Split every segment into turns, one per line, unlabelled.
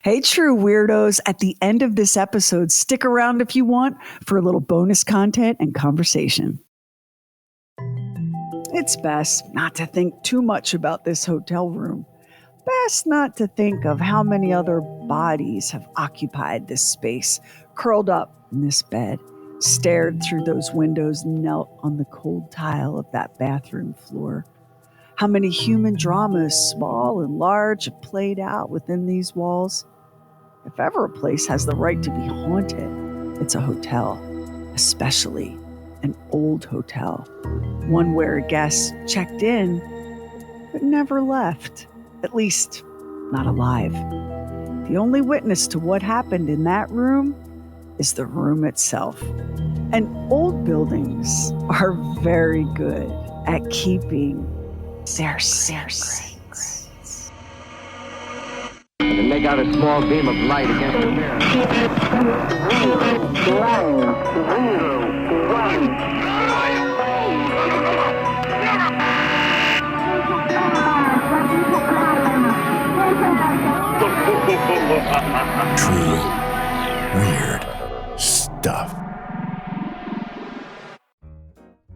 Hey, true weirdos. At the end of this episode, stick around if you want for a little bonus content and conversation. It's best not to think too much about this hotel room. Best not to think of how many other bodies have occupied this space, curled up in this bed, stared through those windows, knelt on the cold tile of that bathroom floor. How many human dramas, small and large, have played out within these walls. If ever a place has the right to be haunted, it's a hotel, especially an old hotel, one where guests checked in but never left, at least not alive. The only witness to what happened in that room is the room itself. And old buildings are very good at keeping their secrets.
And make out a small beam of light against the mirror.
True weird stuff.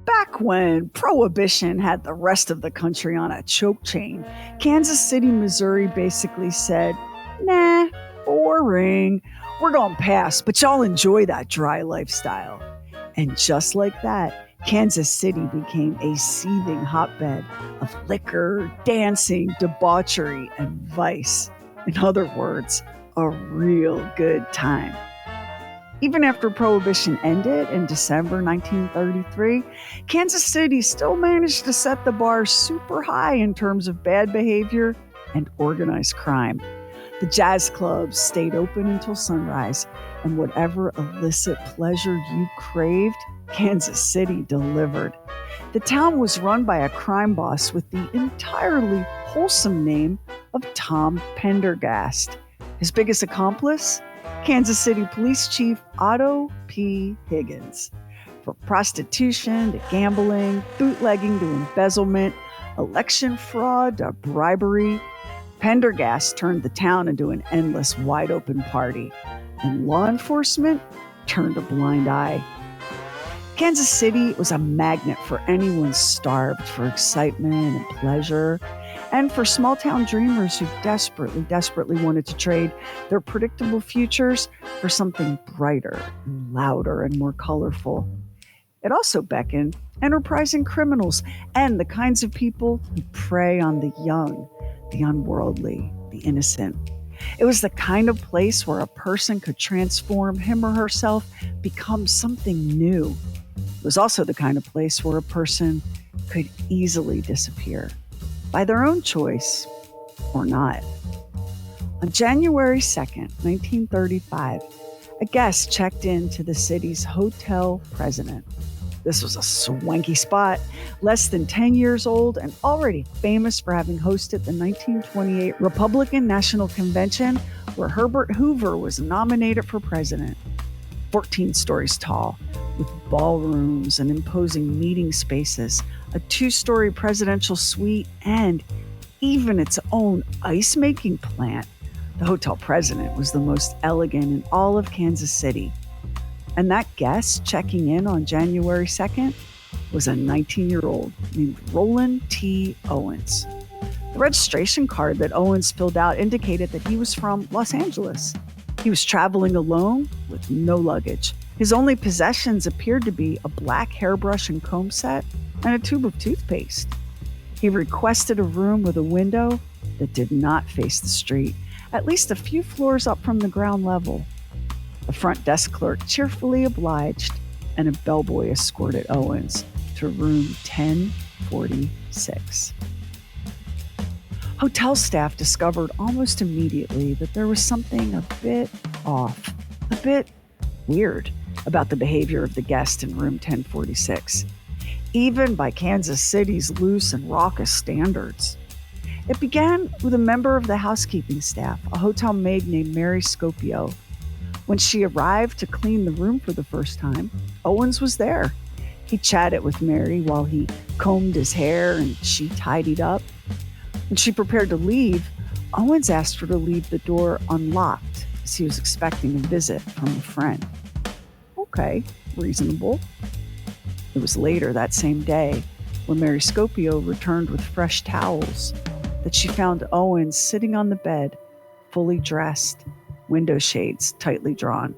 Back when Prohibition had the rest of the country on a choke chain, Kansas City, Missouri basically said, nah, boring. We're going to pass, but y'all enjoy that dry lifestyle. And just like that, Kansas City became a seething hotbed of liquor, dancing, debauchery, and vice. In other words, a real good time. Even after Prohibition ended in December 1933, Kansas City still managed to set the bar super high in terms of bad behavior and organized crime. The jazz clubs stayed open until sunrise, and whatever illicit pleasure you craved, Kansas City delivered. The town was run by a crime boss with the entirely wholesome name of Tom Pendergast. His biggest accomplice? Kansas City Police Chief Otto P. Higgins. From prostitution to gambling, bootlegging to embezzlement, election fraud to bribery, Pendergast turned the town into an endless, wide-open party, and law enforcement turned a blind eye. Kansas City was a magnet for anyone starved for excitement and pleasure, and for small-town dreamers who desperately wanted to trade their predictable futures for something brighter and louder and more colorful. It also beckoned enterprising criminals and the kinds of people who prey on the young, the unworldly, the innocent. It was the kind of place where a person could transform him or herself, become something new. It was also the kind of place where a person could easily disappear, by their own choice or not. On January 2nd, 1935, a guest checked into the city's hotel president. This was a swanky spot, less than 10 years old and already famous for having hosted the 1928 Republican National Convention, where Herbert Hoover was nominated for president. 14 stories tall, with ballrooms and imposing meeting spaces, a 2-story presidential suite, and even its own ice-making plant. The hotel president was the most elegant in all of Kansas City. And that guest checking in on January 2nd was a 19-year-old named Roland T. Owens. The registration card that Owens filled out indicated that he was from Los Angeles. He was traveling alone with no luggage. His only possessions appeared to be a black hairbrush and comb set and a tube of toothpaste. He requested a room with a window that did not face the street, at least a few floors up from the ground level. The front desk clerk cheerfully obliged, and a bellboy escorted Owens to room 1046. Hotel staff discovered almost immediately that there was something a bit off, a bit weird about the behavior of the guest in room 1046, even by Kansas City's loose and raucous standards. It began with a member of the housekeeping staff, a hotel maid named Mary Scopio. When she arrived to clean the room for the first time, Owens was there. He chatted with Mary while he combed his hair and she tidied up. When she prepared to leave, Owens asked her to leave the door unlocked as he was expecting a visit from a friend. Okay, reasonable. It was later that same day, when Mary Scopio returned with fresh towels, that she found Owen sitting on the bed, fully dressed, window shades tightly drawn,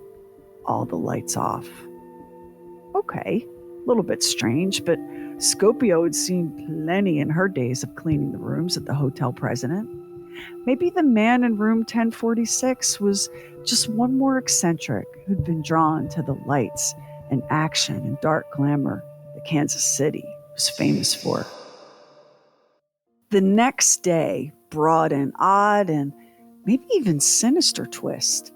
all the lights off. Okay, a little bit strange, but Scopio had seen plenty in her days of cleaning the rooms at the Hotel President. Maybe the man in room 1046 was just one more eccentric who'd been drawn to the lights and action and dark glamour that Kansas City was famous for. The next day brought an odd and maybe even sinister twist.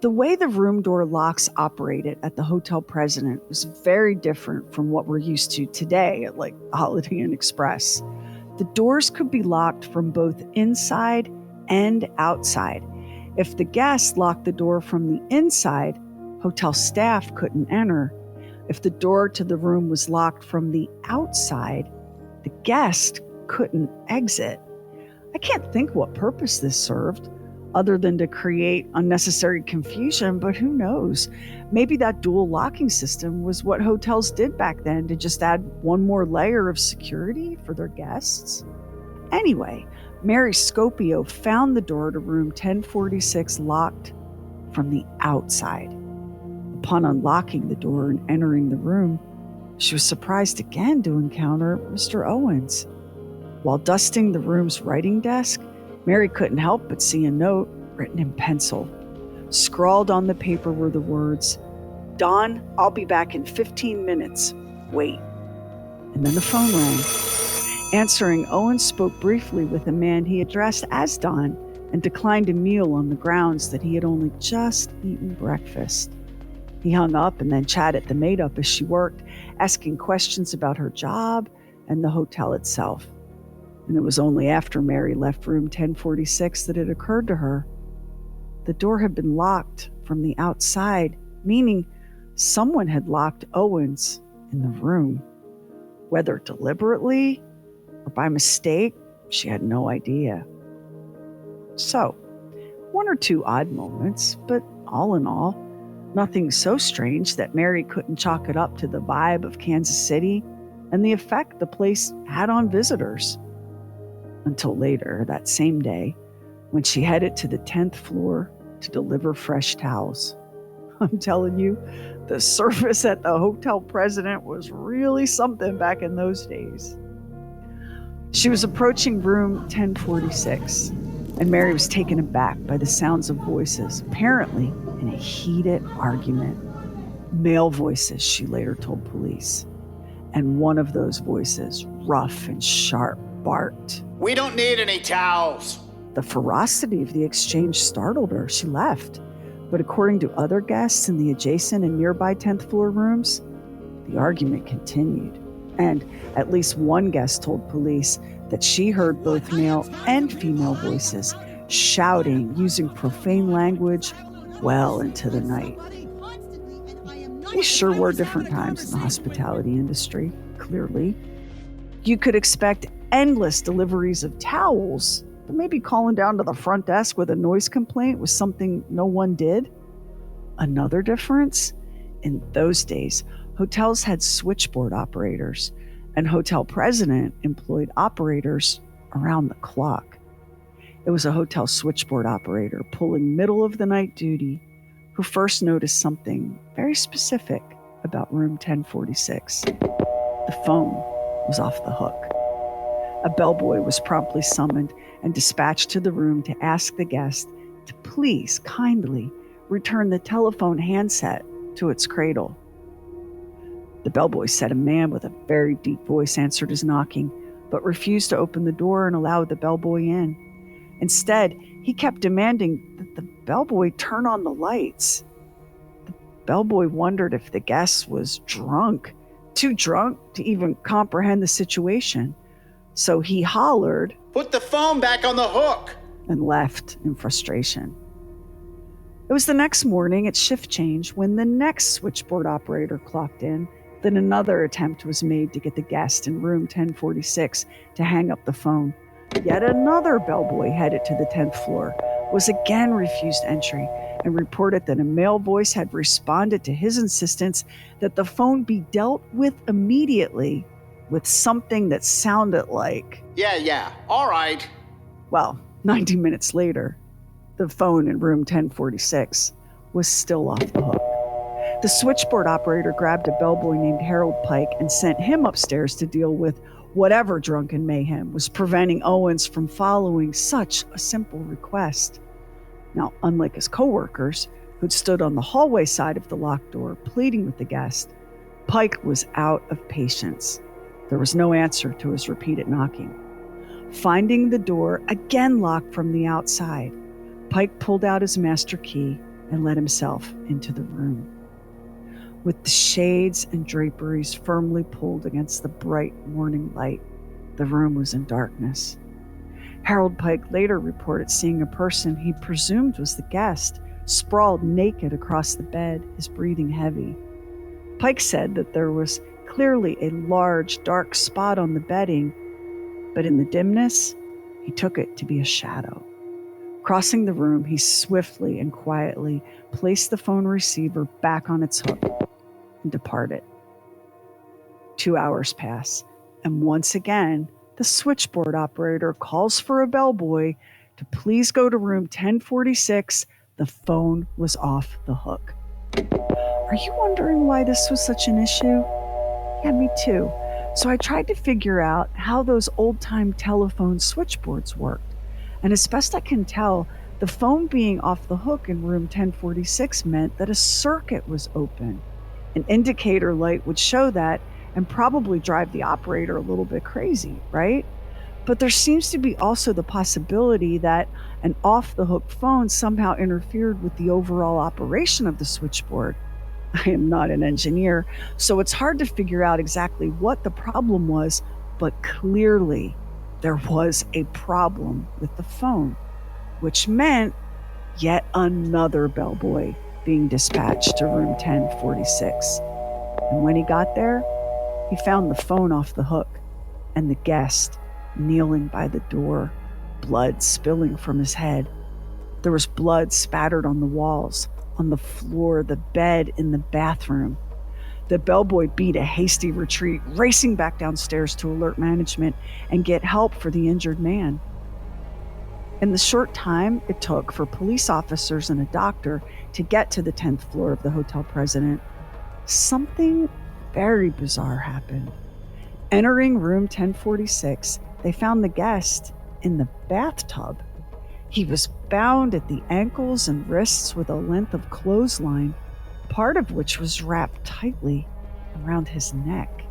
The way the room door locks operated at the Hotel President was very different from what we're used to today at like Holiday Inn Express. The doors could be locked from both inside and outside. If the guest locked the door from the inside, hotel staff couldn't enter. If the door to the room was locked from the outside, the guest couldn't exit. I can't think what purpose this served, other than to create unnecessary confusion, but who knows? Maybe that dual locking system was what hotels did back then to just add one more layer of security for their guests. Anyway, Mary Scopio found the door to room 1046 locked from the outside. Upon unlocking the door and entering the room, she was surprised again to encounter Mr. Owens. While dusting the room's writing desk, Mary couldn't help but see a note written in pencil. Scrawled on the paper were the words, "Dawn, I'll be back in 15 minutes. Wait." And then the phone rang. Answering, Owen spoke briefly with a man he addressed as Don and declined a meal on the grounds that he had only just eaten breakfast. He hung up and then chatted the maid up as she worked, asking questions about her job and the hotel itself. And it was only after Mary left room 1046 that it occurred to her. The door had been locked from the outside, meaning someone had locked Owens in the room. Whether deliberately or by mistake, she had no idea. So, one or two odd moments, but all in all, nothing so strange that Mary couldn't chalk it up to the vibe of Kansas City and the effect the place had on visitors. Until later, that same day, when she headed to the 10th floor to deliver fresh towels. I'm telling you, the service at the Hotel President was really something back in those days. She was approaching room 1046, and Mary was taken aback by the sounds of voices, apparently in a heated argument. Male voices, she later told police. And one of those voices, rough and sharp, barked,
"We don't need any towels."
The ferocity of the exchange startled her. She left. But according to other guests in the adjacent and nearby 10th floor rooms, the argument continued. And at least one guest told police that she heard both male and female voices shouting, using profane language well into the night. These sure were different times in the hospitality industry, clearly. You could expect endless deliveries of towels, but maybe calling down to the front desk with a noise complaint was something no one did. Another difference? In those days, hotels had switchboard operators, and Hotel President employed operators around the clock. It was a hotel switchboard operator pulling middle-of-the-night duty who first noticed something very specific about room 1046. The phone was off the hook. A bellboy was promptly summoned and dispatched to the room to ask the guest to please kindly return the telephone handset to its cradle. The bellboy said a man with a very deep voice answered his knocking, but refused to open the door and allow the bellboy in. Instead, he kept demanding that the bellboy turn on the lights. The bellboy wondered if the guest was drunk, too drunk to even comprehend the situation. So he hollered,
"Put the phone back on the hook,"
and left in frustration. It was the next morning at shift change when the next switchboard operator clocked in that another attempt was made to get the guest in room 1046 to hang up the phone. Yet another bellboy headed to the 10th floor was again refused entry and reported that a male voice had responded to his insistence that the phone be dealt with immediately with something that sounded like,
Yeah, all right.
well, 90 minutes later, the phone in room 1046 was still off the hook. The switchboard operator grabbed a bellboy named Harold Pike and sent him upstairs to deal with whatever drunken mayhem was preventing Owens from following such a simple request. Now, unlike his coworkers, who'd stood on the hallway side of the locked door pleading with the guest, Pike was out of patience. There was no answer to his repeated knocking. Finding the door again locked from the outside, Pike pulled out his master key and let himself into the room. With the shades and draperies firmly pulled against the bright morning light, the room was in darkness. Harold Pike later reported seeing a person he presumed was the guest sprawled naked across the bed, his breathing heavy. Pike said that there was clearly a large, dark spot on the bedding, but in the dimness, he took it to be a shadow. Crossing the room, he swiftly and quietly placed the phone receiver back on its hook and departed. 2 hours pass, and once again, the switchboard operator calls for a bellboy to please go to room 1046. The phone was off the hook. Are you wondering why this was such an issue? Yeah, me too. So I tried to figure out how those old-time telephone switchboards worked. And as best I can tell, the phone being off the hook in room 1046 meant that a circuit was open. An indicator light would show that and probably drive the operator a little bit crazy, right? But there seems to be also the possibility that an off-the-hook phone somehow interfered with the overall operation of the switchboard. I am not an engineer, so it's hard to figure out exactly what the problem was, but clearly there was a problem with the phone, which meant yet another bellboy being dispatched to room 1046. And when he got there, he found the phone off the hook and the guest kneeling by the door, blood spilling from his head. There was blood spattered on the walls, on the floor, the bed, in the bathroom. The bellboy beat a hasty retreat, racing back downstairs to alert management and get help for the injured man. In the short time it took for police officers and a doctor to get to the 10th floor of the Hotel President, something very bizarre happened. Entering room 1046, they found the guest in the bathtub. He was bound at the ankles and wrists with a length of clothesline, part of which was wrapped tightly around his neck.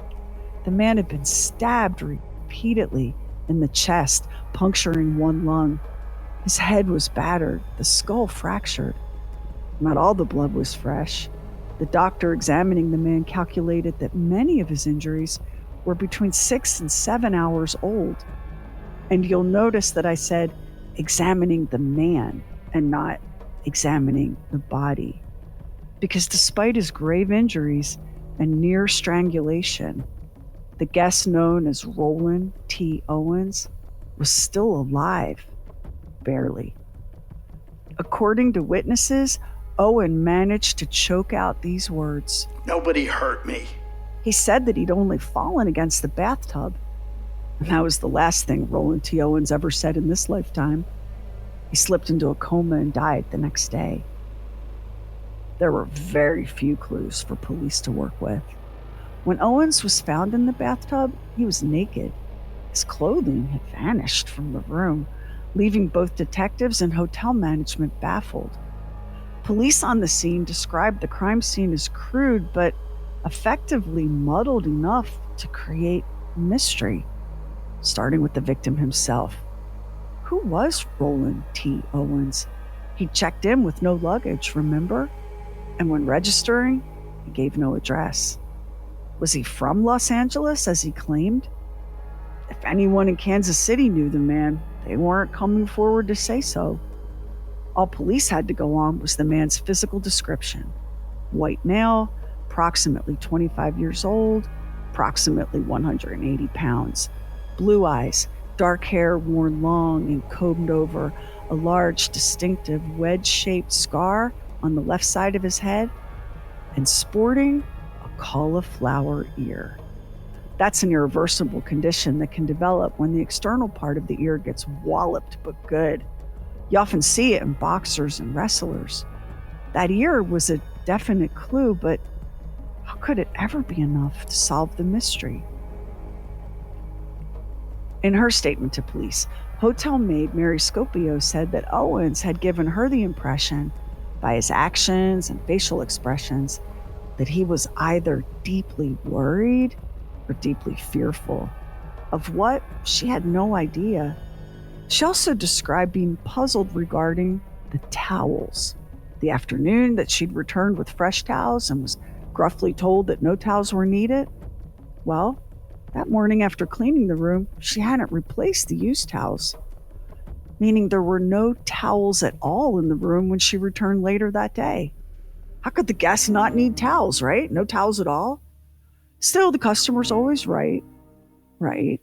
The man had been stabbed repeatedly in the chest, puncturing one lung. His head was battered, the skull fractured. Not all the blood was fresh. The doctor examining the man calculated that many of his injuries were between 6 and 7 hours old. And you'll notice that I said examining the man and not examining the body. Because despite his grave injuries and near strangulation, the guest known as Roland T. Owens was still alive, barely. According to witnesses, Owen managed to choke out these words.
Nobody hurt me.
He said that he'd only fallen against the bathtub. And that was the last thing Roland T. Owens ever said in this lifetime. He slipped into a coma and died the next day. There were very few clues for police to work with. When Owens was found in the bathtub, he was naked. His clothing had vanished from the room, leaving both detectives and hotel management baffled. Police on the scene described the crime scene as crude, but effectively muddled enough to create mystery, starting with the victim himself. Who was Roland T. Owens? He checked in with no luggage, remember? And when registering, he gave no address. Was he from Los Angeles, as he claimed? If anyone in Kansas City knew the man, they weren't coming forward to say so. All police had to go on was the man's physical description. White male, approximately 25 years old, approximately 180 pounds, blue eyes, dark hair worn long and combed over, a large, distinctive wedge-shaped scar on the left side of his head, and sporting a cauliflower ear. That's an irreversible condition that can develop when the external part of the ear gets walloped but good. You often see it in boxers and wrestlers. That ear was a definite clue, but how could it ever be enough to solve the mystery? In her statement to police, hotel maid Mary Scopio said that Owens had given her the impression, by his actions and facial expressions, that he was either deeply worried or deeply fearful. Of what? She had no idea. She also described being puzzled regarding the towels. The afternoon that she'd returned with fresh towels and was gruffly told that no towels were needed. Well, that morning after cleaning the room, she hadn't replaced the used towels, meaning there were no towels at all in the room when she returned later that day. How could the guests not need towels, right? No towels at all? Still, the customer's always right. Right.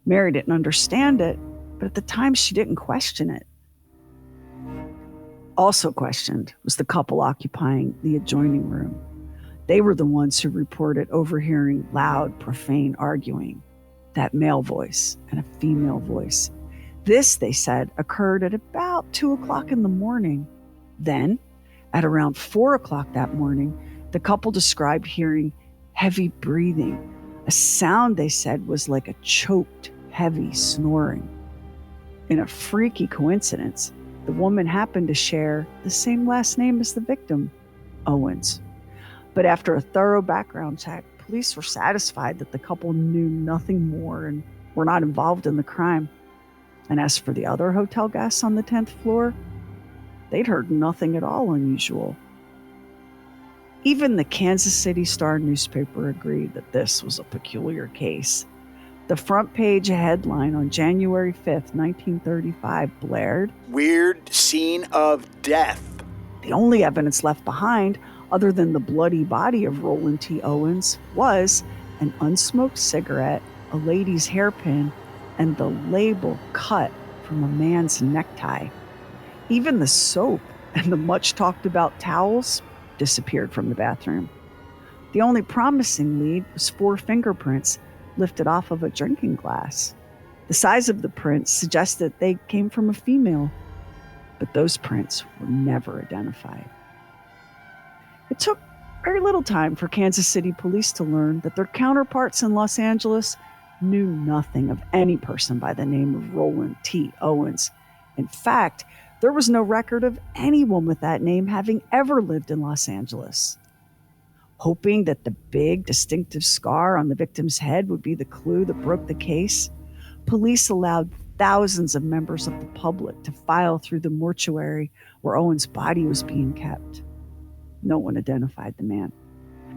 Mary didn't understand it, but at the time she didn't question it. Also questioned was the couple occupying the adjoining room. They were the ones who reported overhearing loud, profane arguing, that male voice and a female voice. This, they said, occurred at about 2 o'clock in the morning. Then, at around 4 o'clock that morning, the couple described hearing heavy breathing. A sound, they said, was like a choked, heavy snoring. In a freaky coincidence, the woman happened to share the same last name as the victim, Owens. But after a thorough background check, police were satisfied that the couple knew nothing more and were not involved in the crime. And as for the other hotel guests on the 10th floor, they'd heard nothing at all unusual. Even the Kansas City Star newspaper agreed that this was a peculiar case. The front page headline on January 5th, 1935 blared,
"Weird scene of death."
The only evidence left behind, other than the bloody body of Roland T. Owens, was an unsmoked cigarette, a lady's hairpin, and the label cut from a man's necktie. Even the soap and the much talked about towels disappeared from the bathroom. The only promising lead was 4 fingerprints lifted off of a drinking glass. The size of the prints suggested they came from a female, but those prints were never identified. It took very little time for Kansas City police to learn that their counterparts in Los Angeles knew nothing of any person by the name of Roland T. Owens. In fact, there was no record of anyone with that name having ever lived in Los Angeles. Hoping that the big, distinctive scar on the victim's head would be the clue that broke the case, police allowed thousands of members of the public to file through the mortuary where Owen's body was being kept. No one identified the man.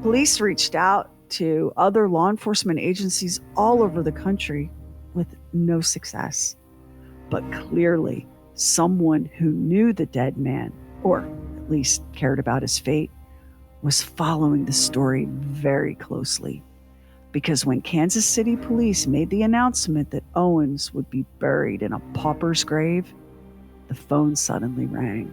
Police reached out to other law enforcement agencies all over the country with no success. But clearly, someone who knew the dead man, or at least cared about his fate, was following the story very closely. Because when Kansas City police made the announcement that Owens would be buried in a pauper's grave, the phone suddenly rang.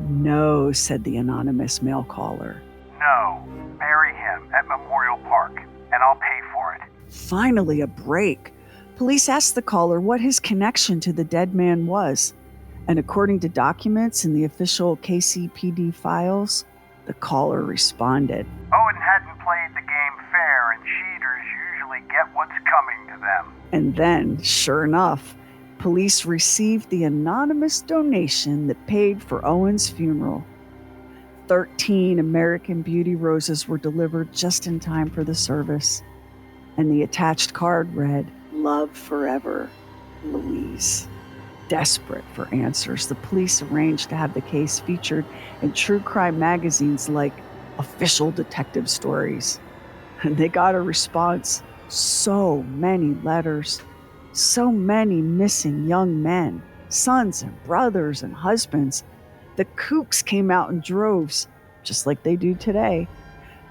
"No," said the anonymous mail caller.
"No, bury him at Memorial Park, and I'll pay for it."
Finally, a break. Police asked the caller what his connection to the dead man was. And according to documents in the official KCPD files, the caller responded,
"Owen hadn't played the game fair, and cheaters usually get what's coming to them."
And then, sure enough, police received the anonymous donation that paid for Owen's funeral. 13 American Beauty roses were delivered just in time for the service. And the attached card read, "Love forever, Louise." Desperate for answers, the police arranged to have the case featured in true crime magazines like Official Detective Stories. And they got a response. So many letters, so many missing young men, sons and brothers and husbands. The kooks came out in droves, just like they do today.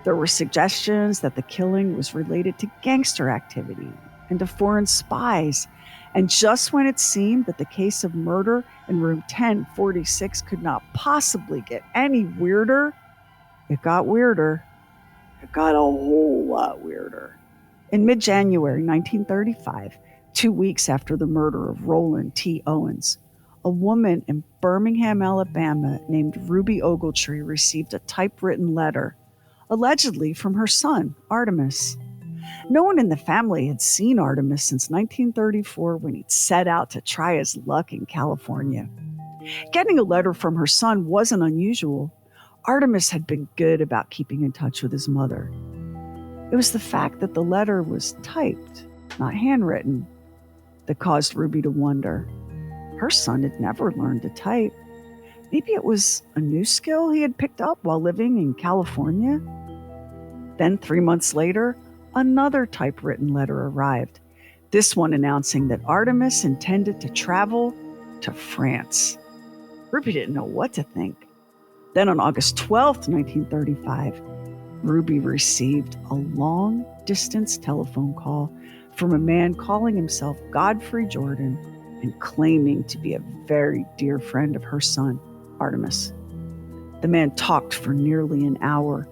There were suggestions that the killing was related to gangster activity, and to foreign spies. And just when it seemed that the case of murder in room 1046 could not possibly get any weirder, it got weirder. It got a whole lot weirder. In mid-January 1935, 2 weeks after the murder of Roland T. Owens, a woman in Birmingham, Alabama named Ruby Ogletree received a typewritten letter, allegedly from her son, Artemis. No one in the family had seen Artemis since 1934 when he'd set out to try his luck in California. Getting a letter from her son wasn't unusual. Artemis had been good about keeping in touch with his mother. It was the fact that the letter was typed, not handwritten, that caused Ruby to wonder. Her son had never learned to type. Maybe it was a new skill he had picked up while living in California. Then 3 months later, another typewritten letter arrived, this one announcing that Artemis intended to travel to France. Ruby didn't know what to think. Then on August 12th, 1935, Ruby received a long-distance telephone call from a man calling himself Godfrey Jordan and claiming to be a very dear friend of her son, Artemis. The man talked for nearly an hour,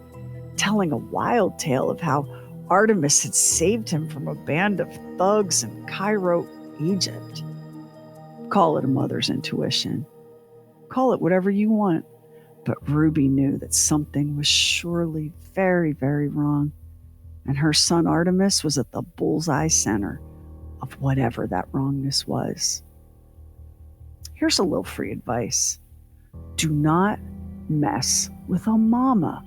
telling a wild tale of how Artemis had saved him from a band of thugs in Cairo, Egypt. Call it a mother's intuition. Call it whatever you want. But Ruby knew that something was surely very, very wrong. And her son Artemis was at the bullseye center of whatever that wrongness was. Here's a little free advice. Do not mess with a mama.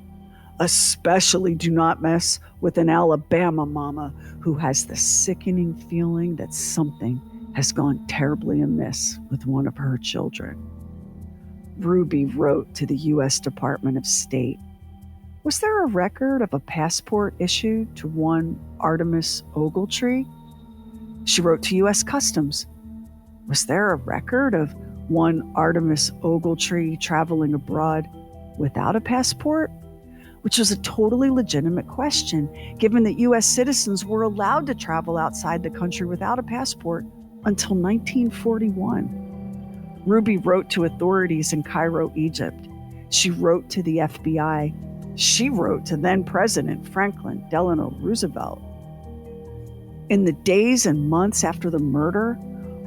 Especially do not mess with an Alabama mama who has the sickening feeling that something has gone terribly amiss with one of her children. Ruby wrote to the U.S. Department of State. Was there a record of a passport issued to one Artemis Ogletree? She wrote to U.S. Customs. Was there a record of one Artemis Ogletree traveling abroad without a passport? Which was a totally legitimate question, given that U.S. citizens were allowed to travel outside the country without a passport until 1941. Ruby wrote to authorities in Cairo, Egypt. She wrote to the FBI. She wrote to then-President Franklin Delano Roosevelt. In the days and months after the murder,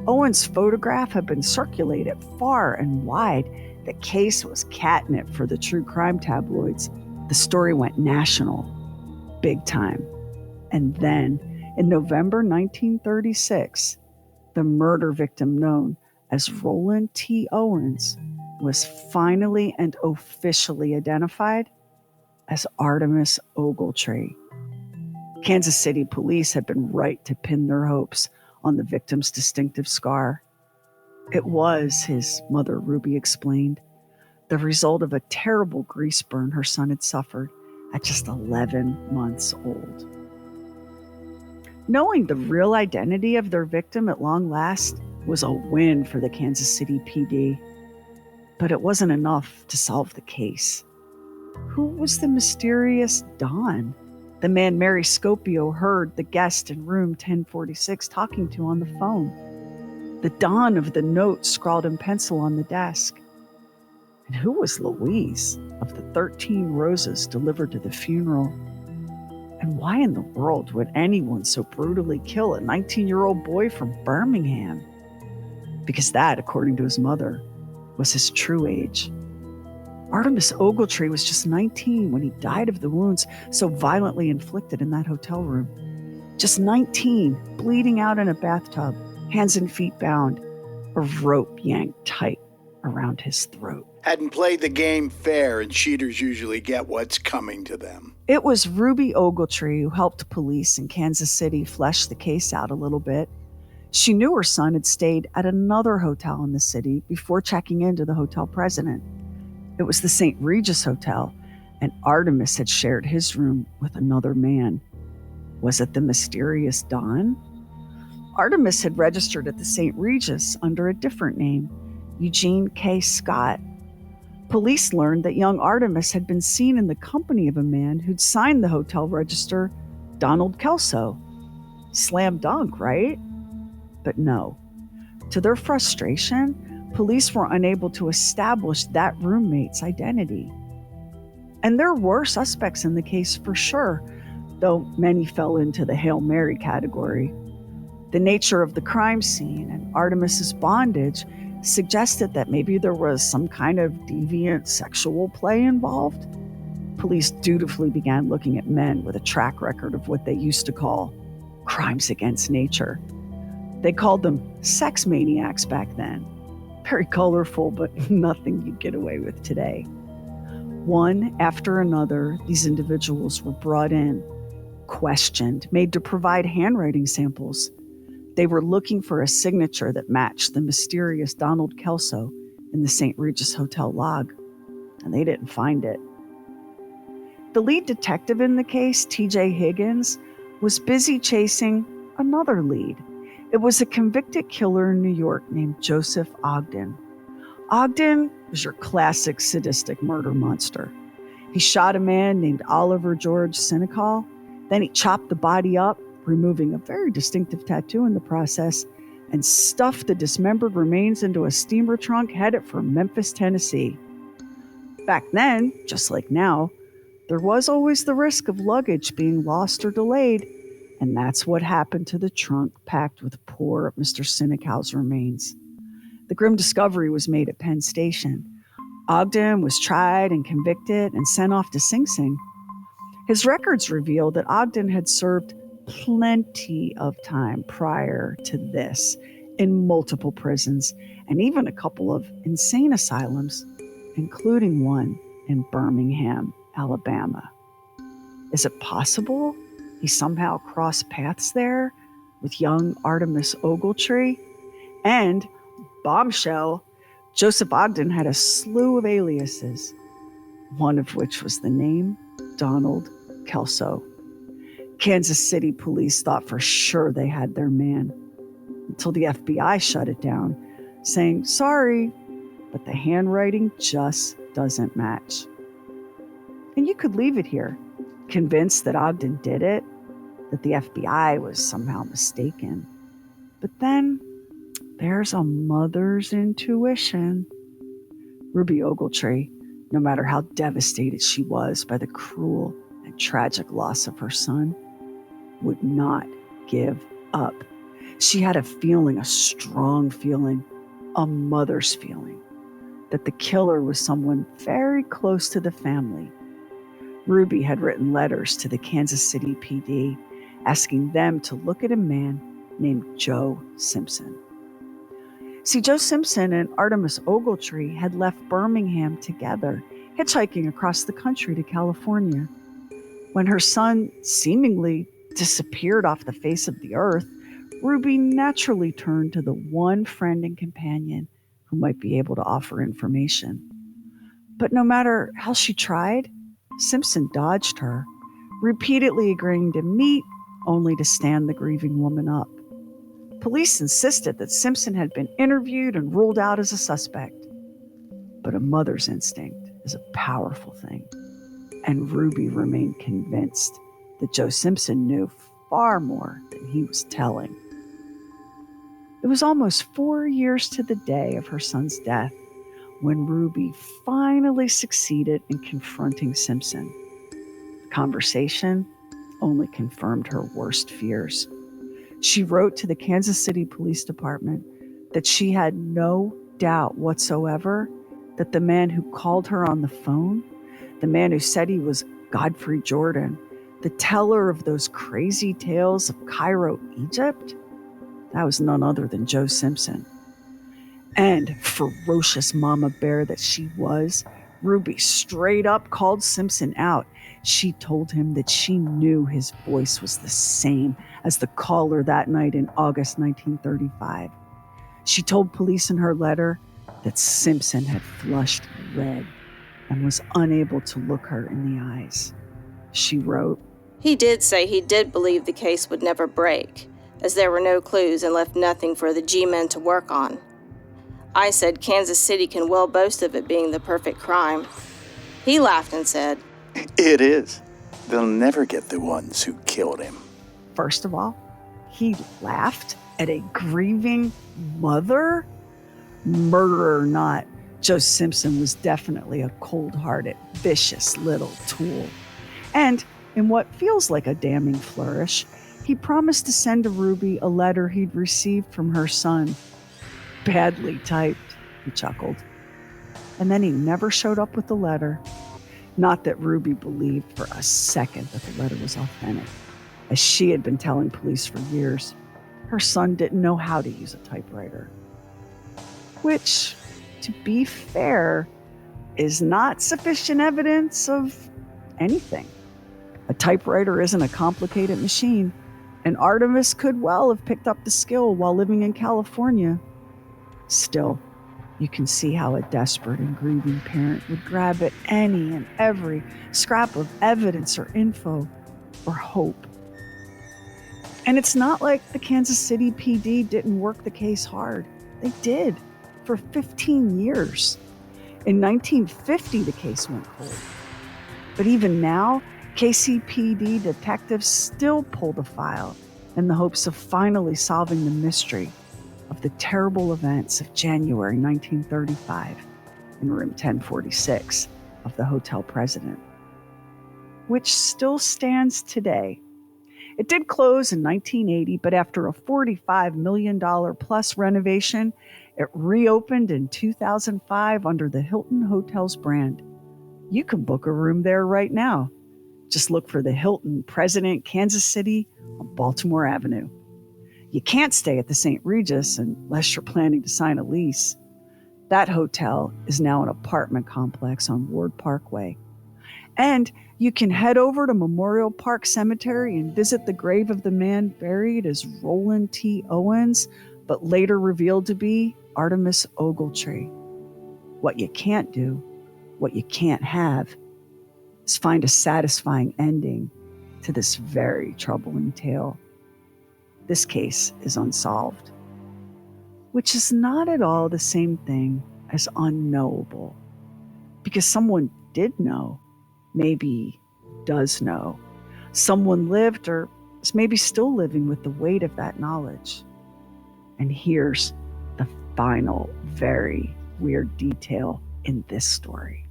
Owen's photograph had been circulated far and wide. The case was catnip for the true crime tabloids. The story went national, big time. And then, in November 1936, the murder victim known as Roland T. Owens was finally and officially identified as Artemis Ogletree. Kansas City police had been right to pin their hopes on the victim's distinctive scar. It was, his mother Ruby explained, the result of a terrible grease burn her son had suffered at just 11 months old. Knowing the real identity of their victim at long last was a win for the Kansas City PD, but it wasn't enough to solve the case. Who was the mysterious Don, the man Mary Scopio heard the guest in room 1046 talking to on the phone? The Don of the note scrawled in pencil on the desk. And who was Louise of the 13 roses delivered to the funeral? And why in the world would anyone so brutally kill a 19-year-old boy from Birmingham? Because that, according to his mother, was his true age. Artemis Ogletree was just 19 when he died of the wounds so violently inflicted in that hotel room. Just 19, bleeding out in a bathtub, hands and feet bound, a rope yanked tight around his throat.
Hadn't played the game fair, and cheaters usually get what's coming to them.
It was Ruby Ogletree who helped police in Kansas City flesh the case out a little bit. She knew her son had stayed at another hotel in the city before checking into the hotel president. It was the St. Regis Hotel, and Artemis had shared his room with another man. Was it the mysterious Don? Artemis had registered at the St. Regis under a different name, Eugene K. Scott. Police learned that young Artemis had been seen in the company of a man who'd signed the hotel register, Donald Kelso. Slam dunk, right? But no. To their frustration, police were unable to establish that roommate's identity. And there were suspects in the case for sure, though many fell into the Hail Mary category. The nature of the crime scene and Artemis's bondage suggested that maybe there was some kind of deviant sexual play involved. Police dutifully began looking at men with a track record of what they used to call crimes against nature. They called them sex maniacs back then. Very colorful, but nothing you'd get away with today. One after another, these individuals were brought in, questioned, made to provide handwriting samples. They were looking for a signature that matched the mysterious Donald Kelso in the St. Regis Hotel log, and they didn't find it. The lead detective in the case, T.J. Higgins, was busy chasing another lead. It was a convicted killer in New York named Joseph Ogden. Ogden was your classic sadistic murder monster. He shot a man named Oliver George Senecal. Then he chopped the body up, removing a very distinctive tattoo in the process, and stuffed the dismembered remains into a steamer trunk headed for Memphis, Tennessee. Back then, just like now, there was always the risk of luggage being lost or delayed, and that's what happened to the trunk packed with poor Mr. Senecal's remains. The grim discovery was made at Penn Station. Ogden was tried and convicted and sent off to Sing Sing. His records reveal that Ogden had served plenty of time prior to this in multiple prisons and even a couple of insane asylums, including one in Birmingham, Alabama. Is it possible he somehow crossed paths there with young Artemis Ogletree? And, bombshell, Joseph Ogden had a slew of aliases, one of which was the name Donald Kelso. Kansas City police thought for sure they had their man, until the FBI shut it down, saying, sorry, but the handwriting just doesn't match. And you could leave it here, convinced that Ogden did it, that the FBI was somehow mistaken. But then there's a mother's intuition. Ruby Ogletree, no matter how devastated she was by the cruel and tragic loss of her son, would not give up. She had a feeling, a strong feeling, a mother's feeling, that the killer was someone very close to the family. Ruby had written letters to the Kansas City PD asking them to look at a man named Joe Simpson. See, Joe Simpson and Artemis Ogletree had left Birmingham together, hitchhiking across the country to California. When her son seemingly disappeared off the face of the earth, Ruby naturally turned to the one friend and companion who might be able to offer information. But no matter how she tried, Simpson dodged her, repeatedly agreeing to meet only to stand the grieving woman up. Police insisted that Simpson had been interviewed and ruled out as a suspect. But a mother's instinct is a powerful thing, and Ruby remained convinced that Joe Simpson knew far more than he was telling. It was almost 4 years to the day of her son's death when Ruby finally succeeded in confronting Simpson. The conversation only confirmed her worst fears. She wrote to the Kansas City Police Department that she had no doubt whatsoever that the man who called her on the phone, the man who said he was Godfrey Jordan, the teller of those crazy tales of Cairo, Egypt, that was none other than Joe Simpson. And ferocious mama bear that she was, Ruby straight up called Simpson out. She told him that she knew his voice was the same as the caller that night in August 1935. She told police in her letter that Simpson had flushed red and was unable to look her in the eyes. She wrote,
"He did say he did believe the case would never break, as there were no clues and left nothing for the G-men to work on. I said Kansas City can well boast of it being the perfect crime. He laughed and said,
It is. They'll never get the ones who killed him.
First of all, He laughed at a grieving mother? Murderer or not, Joe Simpson was definitely a cold-hearted, vicious little tool. And in what feels like a damning flourish, he promised to send to Ruby a letter he'd received from her son. Badly typed, he chuckled. And then he never showed up with the letter. Not that Ruby believed for a second that the letter was authentic. As she had been telling police for years, her son didn't know how to use a typewriter. Which, to be fair, is not sufficient evidence of anything. A typewriter isn't a complicated machine, and Artemis could well have picked up the skill while living in California. Still, you can see how a desperate and grieving parent would grab at any and every scrap of evidence or info or hope. And it's not like the Kansas City PD didn't work the case hard. They did, for 15 years. In 1950, the case went cold. But even now, KCPD detectives still pull the file in the hopes of finally solving the mystery of the terrible events of January 1935 in room 1046 of the Hotel President, which still stands today. It did close in 1980, but after a $45 million plus renovation, it reopened in 2005 under the Hilton Hotels brand. You can book a room there right now. Just look for the Hilton President Kansas City on Baltimore Avenue. You can't stay at the St. Regis unless you're planning to sign a lease. That hotel is now an apartment complex on Ward Parkway. And you can head over to Memorial Park Cemetery and visit the grave of the man buried as Roland T. Owens, but later revealed to be Artemis Ogletree. What you can't do, what you can't have, is find a satisfying ending to this very troubling tale. This case is unsolved, which is not at all the same thing as unknowable, because someone did know, maybe does know. Someone lived or is maybe still living with the weight of that knowledge. And here's the final, very weird detail in this story.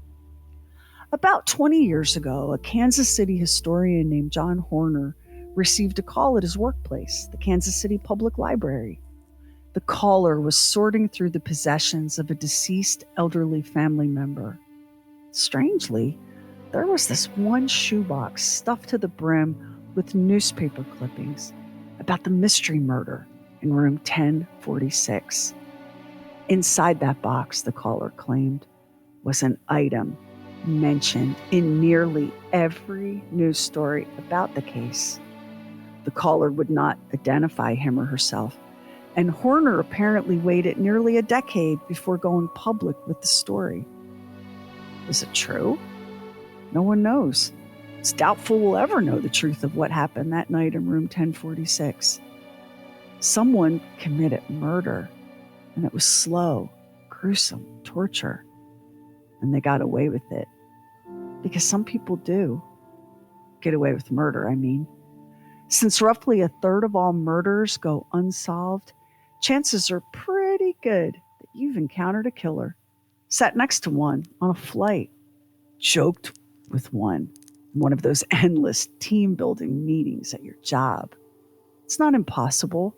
About 20 years ago, a Kansas City historian named John Horner received a call at his workplace, the Kansas City Public Library. The caller was sorting through the possessions of a deceased elderly family member. Strangely, there was this one shoebox stuffed to the brim with newspaper clippings about the mystery murder in room 1046. Inside that box, the caller claimed, was an item mentioned in nearly every news story about the case. The caller would not identify him or herself, and Horner apparently waited nearly a decade before going public with the story. Is it true? No one knows. It's doubtful we'll ever know the truth of what happened that night in room 1046. Someone committed murder, and it was slow, gruesome torture, and they got away with it. Because some people do get away with murder, I mean. Since roughly a third of all murders go unsolved, chances are pretty good that you've encountered a killer, sat next to one on a flight, joked with one in one of those endless team-building meetings at your job. It's not impossible.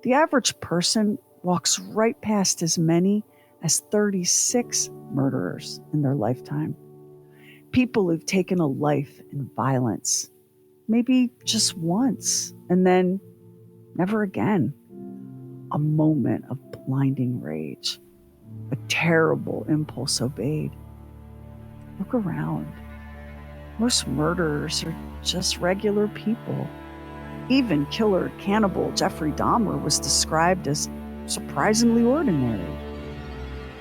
The average person walks right past as many as 36 murderers in their lifetime. People who've taken a life in violence, maybe just once, and then never again. A moment of blinding rage, a terrible impulse obeyed. Look around. Most murderers are just regular people. Even killer cannibal Jeffrey Dahmer was described as surprisingly ordinary.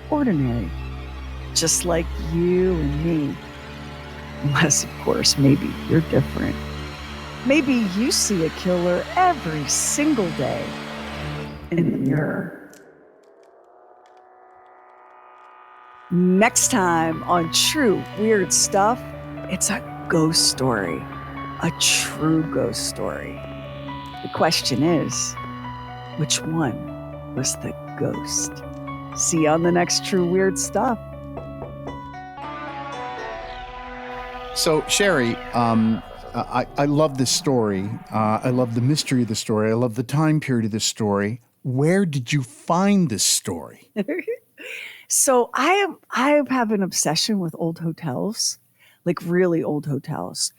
Ordinary, just like you and me. Unless, of course, maybe you're different. Maybe you see a killer every single day in the mirror. Next time on True Weird Stuff, it's a ghost story, a true ghost story. The question is, which one was the ghost? See you on the next True Weird Stuff.
So, Sherry, I love this story. I love the mystery of the story. I love the time period of this story. Where did you find this story?
So I have an obsession with old hotels, like really old hotels.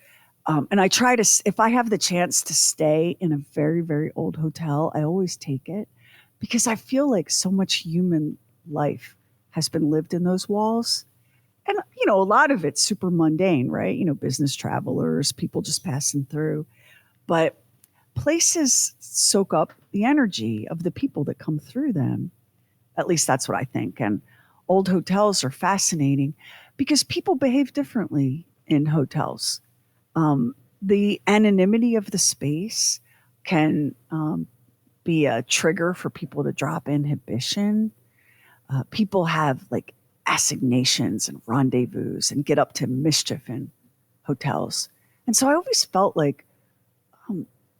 And I try to, if I have the chance to stay in a very, very old hotel, I always take it because I feel like so much human life has been lived in those walls. And, a lot of it's super mundane, right? Business travelers, people just passing through. But places soak up the energy of the people that come through them. At least that's what I think. And old hotels are fascinating because people behave differently in hotels. The anonymity of the space can be a trigger for people to drop inhibition. People have like assignations and rendezvous and get up to mischief in hotels. And so I always felt like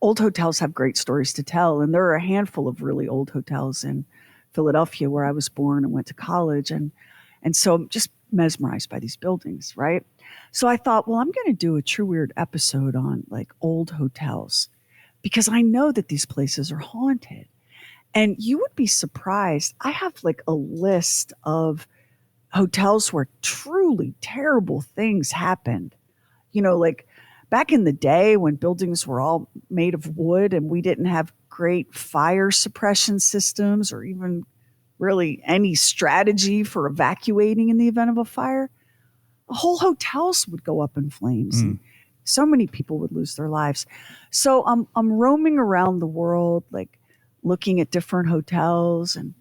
old hotels have great stories to tell. And there are a handful of really old hotels in Philadelphia where I was born and went to college. And so I'm just mesmerized by these buildings, right? So I thought, well, I'm going to do a True Weird episode on like old hotels because I know that these places are haunted. And you would be surprised. I have like a list of hotels where truly terrible things happened. Like back in the day when buildings were all made of wood and we didn't have great fire suppression systems or even really any strategy for evacuating in the event of a fire, whole hotels would go up in flames. And so many people would lose their lives. So I'm roaming around the world, like looking at different hotels and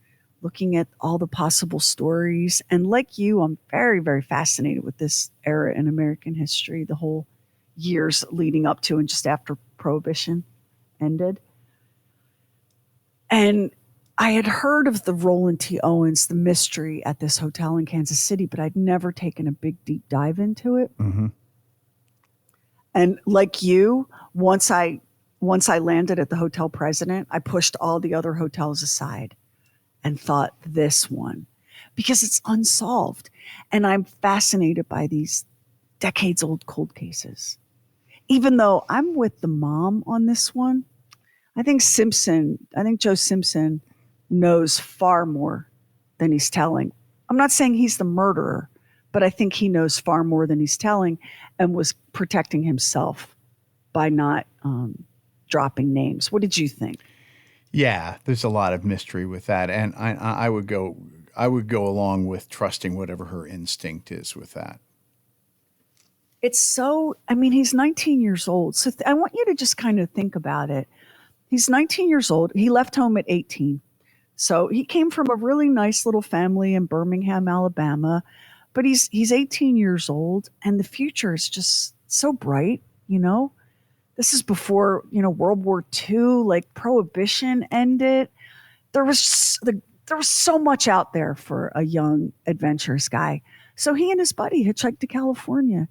looking at all the possible stories. And like you, I'm very, very fascinated with this era in American history, the whole years leading up to and just after Prohibition ended. And I had heard of the Roland T. Owens, the mystery at this hotel in Kansas City, but I'd never taken a big, deep dive into it.
Mm-hmm.
And like you, once I landed at the Hotel President, I pushed all the other hotels aside and thought this one, because it's unsolved. And I'm fascinated by these decades old cold cases. Even though I'm with the mom on this one, I think Joe Simpson knows far more than he's telling. I'm not saying he's the murderer, but I think he knows far more than he's telling and was protecting himself by not dropping names. What did you think?
Yeah, there's a lot of mystery with that, and I would go along with trusting whatever her instinct is with that.
It's so, he's 19 years old. So I want you to just kind of think about it. He's 19 years old. He left home at 18. So he came from a really nice little family in Birmingham, Alabama, but he's 18 years old and the future is just so bright, This is before, World War II, like Prohibition ended. There was so much out there for a young, adventurous guy. So he and his buddy hitchhiked to California.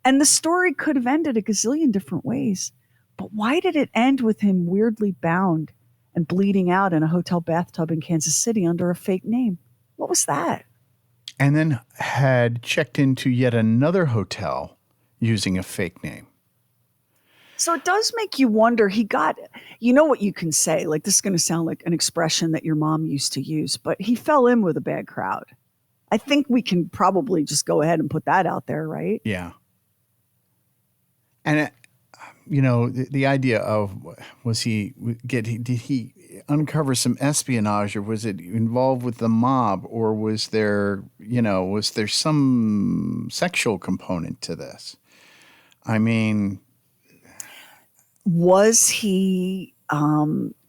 And the story could have ended a gazillion different ways. But why did it end with him weirdly bound and bleeding out in a hotel bathtub in Kansas City under a fake name? What was that?
And then had checked into yet another hotel using a fake name.
So it does make you wonder, what you can say, like this is going to sound like an expression that your mom used to use, but he fell in with a bad crowd. I think we can probably just go ahead and put that out there, right?
Yeah. And, the idea of, did he uncover some espionage or was it involved with the mob or was there some sexual component to this?
Was he,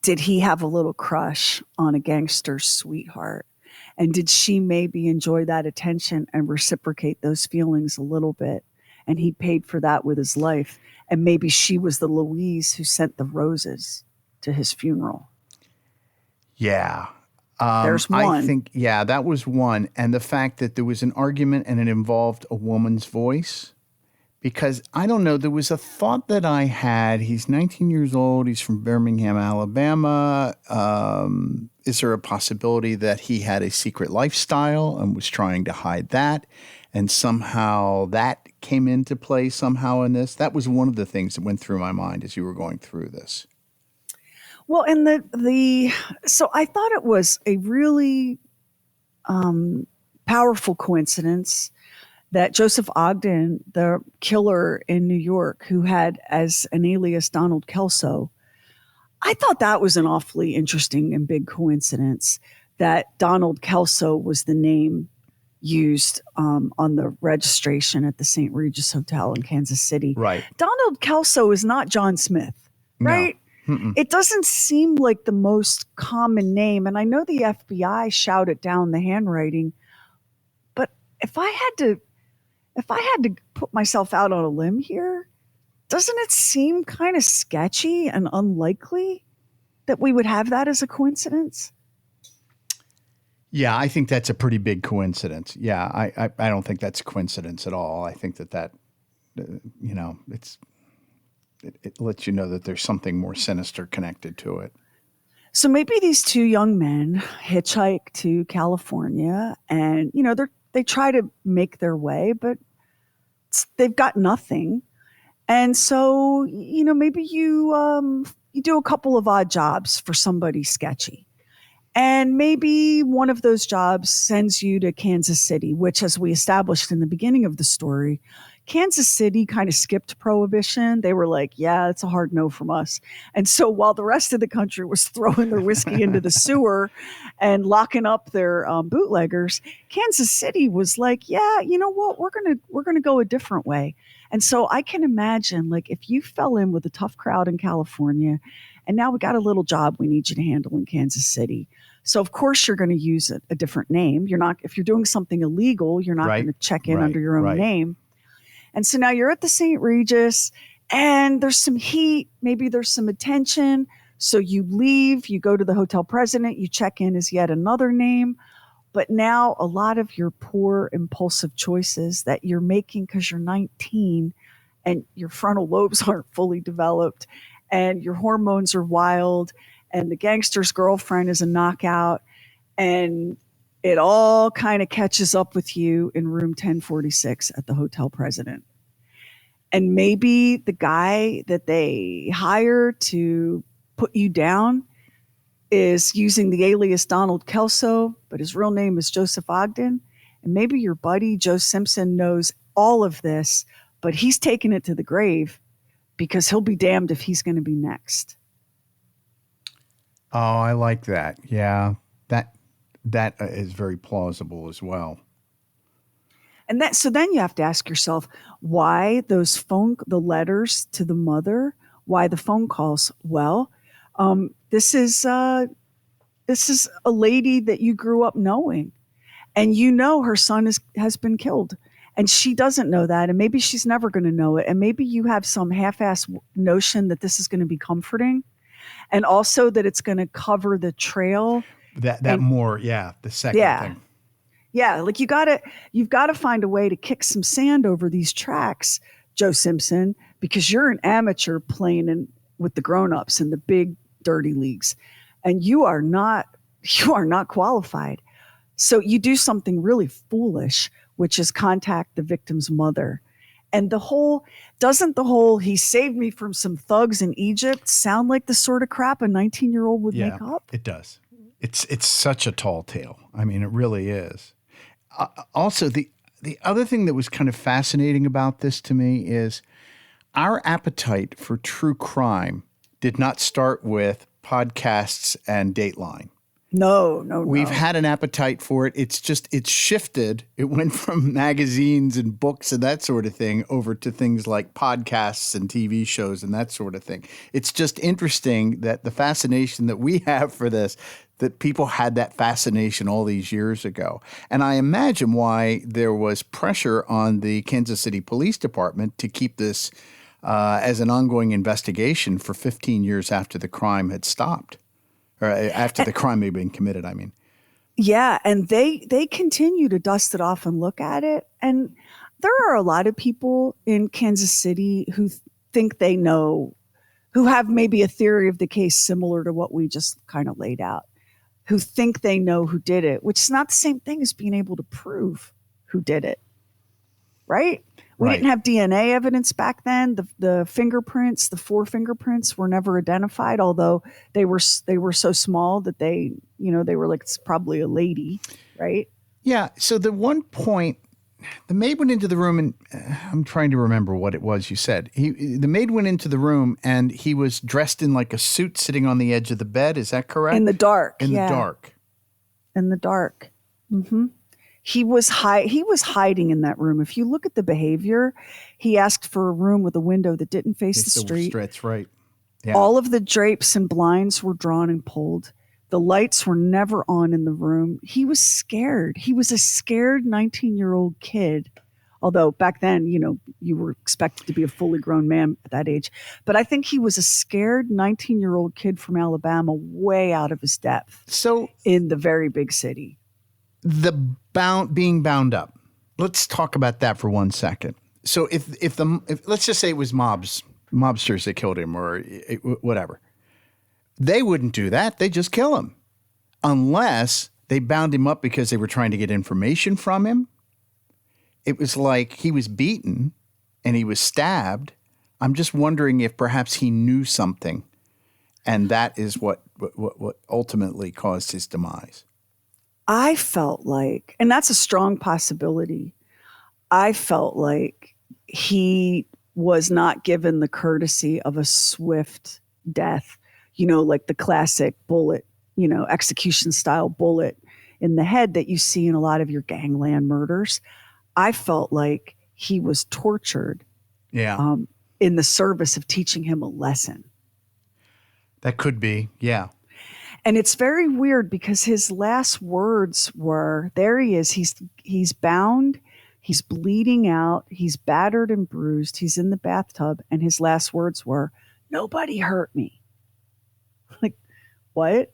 did he have a little crush on a gangster's sweetheart? And did she maybe enjoy that attention and reciprocate those feelings a little bit? And he paid for that with his life. And maybe she was the Louise who sent the roses to his funeral.
Yeah.
There's one.
I think, that was one. And the fact that there was an argument and it involved a woman's voice because I don't know, there was a thought that I had. He's 19 years old. He's from Birmingham, Alabama. Is there a possibility that he had a secret lifestyle and was trying to hide that? And somehow that came into play somehow in this? That was one of the things that went through my mind as you were going through this.
Well, and so I thought it was a really powerful coincidence that Joseph Ogden, the killer in New York, who had as an alias Donald Kelso, I thought that was an awfully interesting and big coincidence that Donald Kelso was the name used on the registration at the St. Regis Hotel in Kansas City.
Right.
Donald Kelso is not John Smith, right?
No.
It doesn't seem like the most common name. And I know the FBI shouted down the handwriting, but if I had to put myself out on a limb here, doesn't it seem kind of sketchy and unlikely that we would have that as a coincidence?
Yeah, I think that's a pretty big coincidence. Yeah, I don't think that's a coincidence at all. I think that it lets you know that there's something more sinister connected to it.
So maybe these two young men hitchhike to California, and they try to make their way, but they've got nothing. And so, maybe you do a couple of odd jobs for somebody sketchy. And maybe one of those jobs sends you to Kansas City, which, as we established in the beginning of the story, Kansas City kind of skipped prohibition. They were like, yeah, it's a hard no from us. And so while the rest of the country was throwing their whiskey into the sewer and locking up their bootleggers, Kansas City was like, yeah, you know what? We're going to go a different way. And so I can imagine, like, if you fell in with a tough crowd in California, and now we got a little job we need you to handle in Kansas City. So of course you're going to use a different name. You're not, if you're doing something illegal, you're not going to check in under your own name. And so now you're at the St. Regis and there's some heat, maybe there's some attention. So you leave, you go to the hotel president, you check in as yet another name. But now a lot of your poor impulsive choices that you're making because you're 19 and your frontal lobes aren't fully developed and your hormones are wild and the gangster's girlfriend is a knockout, and it all kind of catches up with you in room 1046 at the hotel president. And maybe the guy that they hire to put you down is using the alias Donald Kelso, but his real name is Joseph Ogden. And maybe your buddy Joe Simpson knows all of this, but he's taking it to the grave because he'll be damned if he's going to be next.
Oh, I like that. Yeah, that is very plausible as well.
And so then you have to ask yourself, why the letters to the mother, why the phone calls? Well, this is a lady that you grew up knowing, and her son has been killed, and she doesn't know that, and maybe she's never going to know it, and maybe you have some half-ass notion that this is going to be comforting. And also that it's going to cover the trail. The second thing. Yeah, like you've got to find a way to kick some sand over these tracks, Joe Simpson, because you're an amateur playing with the grown-ups in the big dirty leagues, and you are not qualified. So you do something really foolish, which is contact the victim's mother. And doesn't the whole he saved me from some thugs in Egypt sound like the sort of crap a 19-year-old would make up?
It does. It's such a tall tale. I mean, it really is. Also, the other thing that was kind of fascinating about this to me is our appetite for true crime did not start with podcasts and Dateline.
No.
We've had an appetite for it. It's shifted. It went from magazines and books and that sort of thing over to things like podcasts and TV shows and that sort of thing. It's just interesting that the fascination that we have for this, that people had that fascination all these years ago. And I imagine why there was pressure on the Kansas City Police Department to keep this as an ongoing investigation for 15 years after the crime had stopped. Or after the crime had been committed, I mean.
Yeah, and they continue to dust it off and look at it. And there are a lot of people in Kansas City who think they know, who have maybe a theory of the case similar to what we just kind of laid out, who think they know who did it, which is not the same thing as being able to prove who did it, right? We
Right.
didn't have DNA evidence back then. The fingerprints, the 4 fingerprints were never identified, although they were so small that they were like, it's probably a lady, right?
Yeah. So the one point, the maid went into the room, and I'm trying to remember what it was you said. The maid went into the room, and he was dressed in like a suit, sitting on the edge of the bed. Is that correct?
In the dark.
In the dark.
In the dark. Mm-hmm. He was hiding in that room. If you look at the behavior, he asked for a room with a window that didn't face the street.
That's right. Yeah.
All of the drapes and blinds were drawn and pulled. The lights were never on in the room. He was scared. He was a scared 19-year-old kid. Although back then, you were expected to be a fully grown man at that age. But I think he was a scared 19-year-old kid from Alabama, way out of his depth.
So
in the very big city.
Being bound up. Let's talk about that for 1 second. So if let's just say it was mobsters that killed him or whatever, they wouldn't do that. They just kill him, unless they bound him up because they were trying to get information from him. It was like he was beaten and he was stabbed. I'm just wondering if perhaps he knew something, and that is what ultimately caused his demise.
I felt like, and that's a strong possibility, I felt like he was not given the courtesy of a swift death, like the classic bullet, execution style bullet in the head that you see in a lot of your gangland murders. I felt like he was tortured in the service of teaching him a lesson.
That could be, yeah.
And it's very weird because his last words were, there he is, he's bound, he's bleeding out, he's battered and bruised, he's in the bathtub, and his last words were, nobody hurt me. Like, what?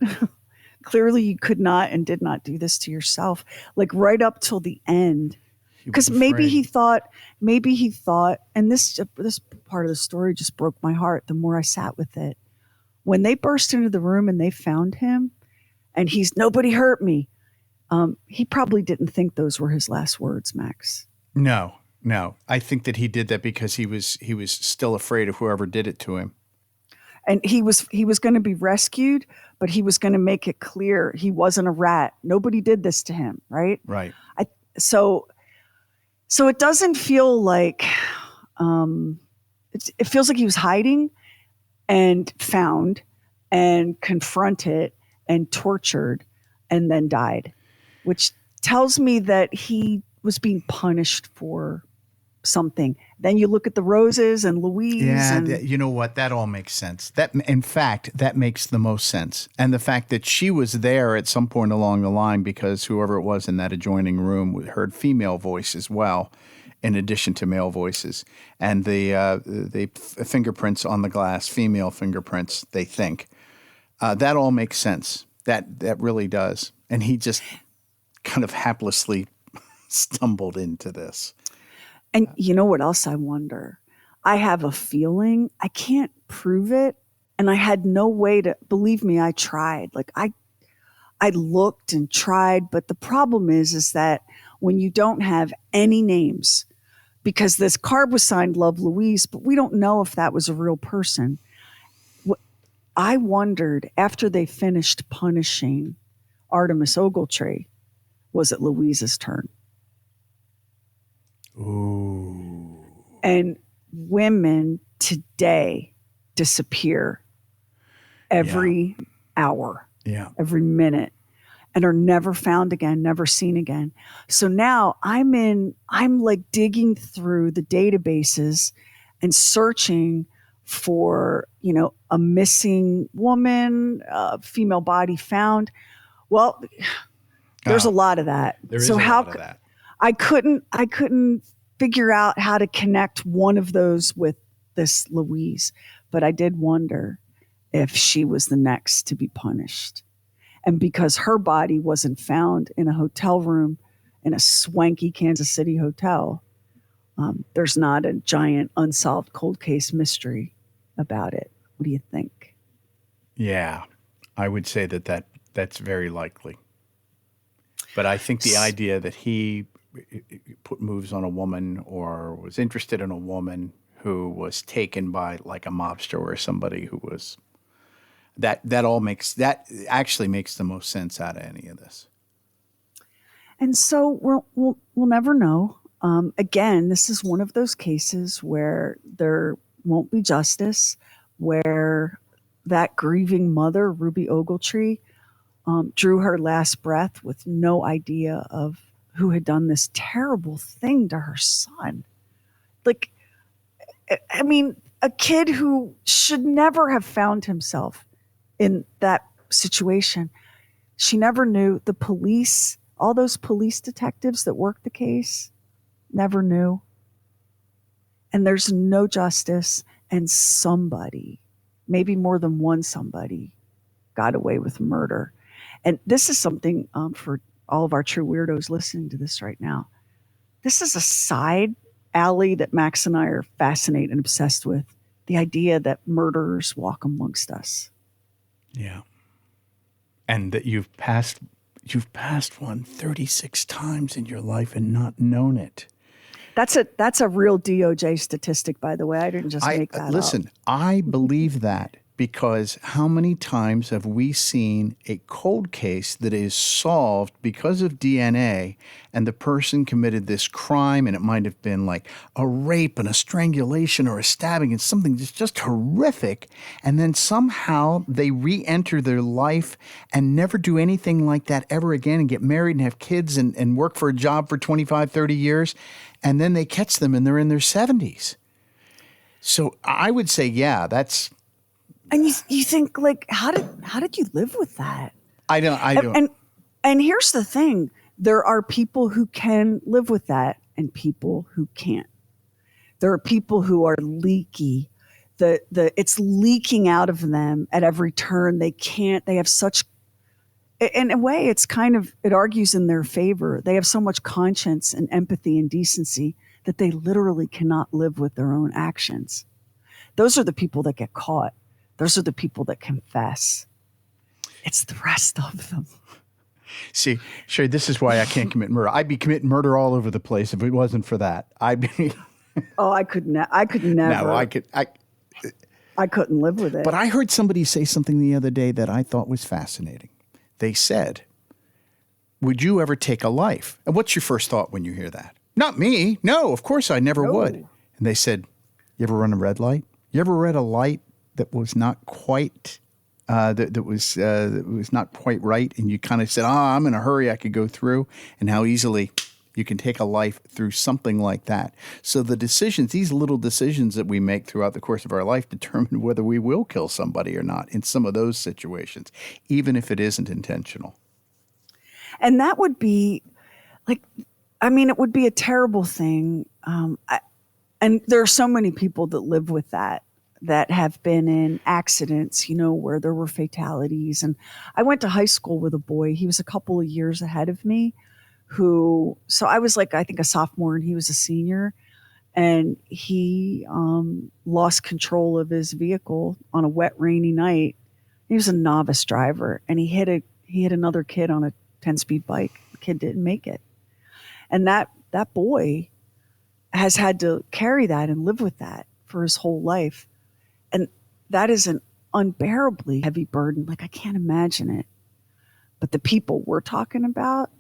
Clearly you could not and did not do this to yourself. Like right up till the end. Because maybe he thought, and this part of the story just broke my heart the more I sat with it. When they burst into the room and they found him and he's nobody hurt me, he probably didn't think those were his last words, Max.
No. I think that he did that because he was still afraid of whoever did it to him.
And he was going to be rescued, but he was going to make it clear he wasn't a rat. Nobody did this to him, right?
Right.
So it doesn't feel like it feels like he was hiding and found and confronted and tortured and then died, which tells me that he was being punished for something. Then you look at the Roses and Louise.
Yeah, you know what? That all makes sense. In fact, that makes the most sense. And the fact that she was there at some point along the line because whoever it was in that adjoining room heard female voice as well, in addition to male voices. And the fingerprints on the glass, female fingerprints, they think. That all makes sense. That really does. And he just kind of haplessly stumbled into this.
And you know what else I wonder? I have a feeling, I can't prove it, and I had no way to, believe me, I tried. Like I looked and tried, but the problem is that when you don't have any names, because this card was signed Love Louise, but we don't know if that was a real person. I wondered, after they finished punishing Artemis Ogletree, was it Louise's turn?
Ooh.
And women today disappear every hour, every minute, and are never found again, never seen again. So now I'm like digging through the databases and searching for, a missing woman, female body found. Well, there's a lot of that.
There is a lot of that.
I couldn't figure out how to connect one of those with this Louise, but I did wonder if she was the next to be punished. And because her body wasn't found in a hotel room in a swanky Kansas City hotel, There's not a giant unsolved cold case mystery about it. What do you think?
Yeah, I would say that's very likely. But I think the idea that he put moves on a woman or was interested in a woman who was taken by like a mobster or somebody who was that actually makes the most sense out of any of this.
And so we'll never know. Again, this is one of those cases where there won't be justice, where that grieving mother, Ruby Ogletree, drew her last breath with no idea of who had done this terrible thing to her son. Like, I mean, a kid who should never have found himself in that situation. She never knew. The police, all those police detectives that worked the case, never knew. And there's no justice, and somebody, maybe more than one somebody, got away with murder. And this is something for all of our true weirdos listening to this right now. This is a side alley that Max and I are fascinated and obsessed with. The idea that murderers walk amongst us.
Yeah. And that you've passed one 36 times in your life and not known it.
That's a real DOJ statistic, by the way. I didn't just make that up.
Listen, I believe that because how many times have we seen a cold case that is solved because of DNA and the person committed this crime and it might have been like a rape and a strangulation or a stabbing and something that's just horrific, and then somehow they re-enter their life and never do anything like that ever again and get married and have kids and work for a job for 25, 30 years, and then they catch them and they're in their 70s. So I would say, yeah, that's...
And you think, like, how did you live with that?
I don't.
And here's the thing: there are people who can live with that, and people who can't. There are people who are leaky. It's leaking out of them at every turn. They can't. They have such. In a way, it argues in their favor. They have so much conscience and empathy and decency that they literally cannot live with their own actions. Those are the people that get caught. Those are the people that confess. It's the rest of them.
See, Sherry, this is why I can't commit murder. I'd be committing murder all over the place if it wasn't for that. I'd be.
Oh, I could never.
No,
I couldn't live with it.
But I heard somebody say something the other day that I thought was fascinating. They said, "Would you ever take a life?" And what's your first thought when you hear that? Not me. No, of course I never would. And they said, "You ever run a red light? You ever read a light that was not quite that was not quite right, and you kind of said, I'm in a hurry, I could go through," and how easily you can take a life through something like that. So the decisions, these little decisions that we make throughout the course of our life determine whether we will kill somebody or not in some of those situations, even if it isn't intentional.
And that would be it would be a terrible thing. And there are so many people that live with that have been in accidents, where there were fatalities. And I went to high school with a boy. He was a couple of years ahead of me so I was I think a sophomore and he was a senior. And he lost control of his vehicle on a wet, rainy night. He was a novice driver and he hit another kid on a 10-speed bike. The kid didn't make it. And that boy has had to carry that and live with that for his whole life. And that is an unbearably heavy burden. I can't imagine it. But the people we're talking about,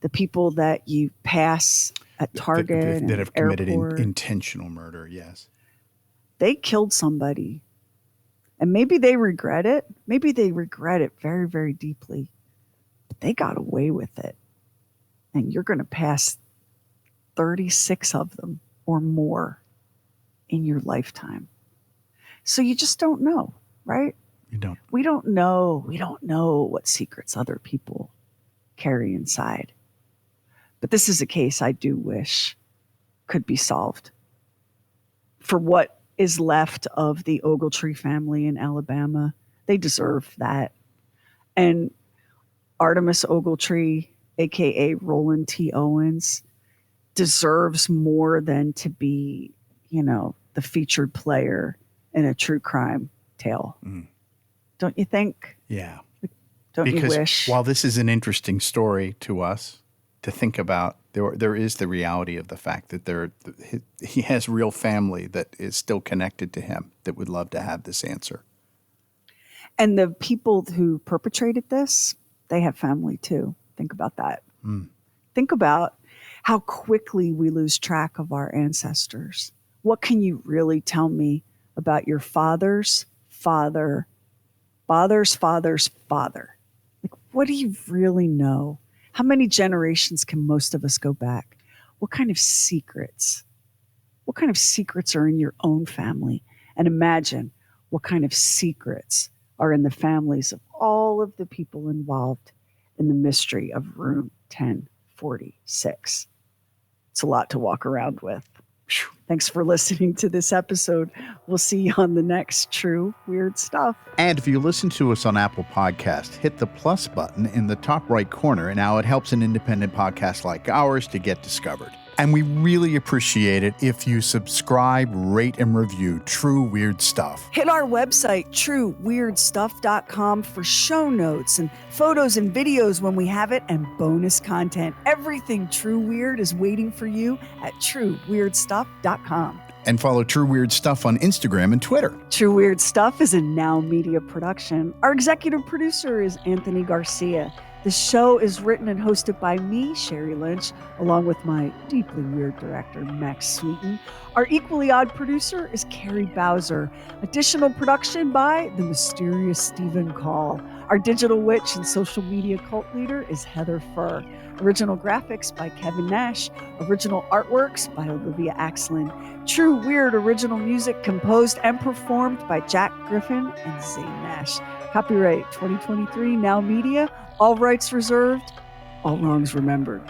the people that you pass at Target
that have committed
intentional
murder, yes.
They killed somebody. And maybe they regret it. Maybe they regret it very, very deeply. But they got away with it. And you're going to pass 36 of them or more in your lifetime. So you just don't know, right?
You don't.
We don't know. We don't know what secrets other people carry inside. But this is a case I do wish could be solved for what is left of the Ogletree family in Alabama. They deserve that. And Artemis Ogletree, a.k.a. Roland T. Owens, deserves more than to be, the featured player in a true crime tale. Don't you think?
Yeah.
Don't
because
you wish?
While this is an interesting story to us to think about, there is the reality of the fact that he has real family that is still connected to him that would love to have this answer.
And the people who perpetrated this, they have family too. Think about that. Think about how quickly we lose track of our ancestors. What can you really tell me about your father's father, father's father's father? Like, what do you really know? How many generations can most of us go back? What kind of secrets? What kind of secrets are in your own family? And imagine what kind of secrets are in the families of all of the people involved in the mystery of room 1046. It's a lot to walk around with. Thanks for listening to this episode. We'll see you on the next True Weird Stuff.
And if you listen to us on Apple Podcasts, hit the plus button in the top right corner, and now it helps an independent podcast like ours to get discovered. And we really appreciate it if you subscribe, rate, and review True Weird Stuff.
Hit our website, trueweirdstuff.com, for show notes and photos and videos when we have it, and bonus content. Everything True Weird is waiting for you at trueweirdstuff.com.
And follow True Weird Stuff on Instagram and Twitter.
True Weird Stuff is a Now Media production. Our executive producer is Anthony Garcia. The show is written and hosted by me, Sherry Lynch, along with my deeply weird director, Max Sweeten. Our equally odd producer is Carrie Bowser. Additional production by the mysterious Stephen Call. Our digital witch and social media cult leader is Heather Furr. Original graphics by Kevin Nash. Original artworks by Olivia Axlin. True Weird original music composed and performed by Jack Griffin and Zane Nash. Copyright 2023 Now Media. All rights reserved. All wrongs remembered.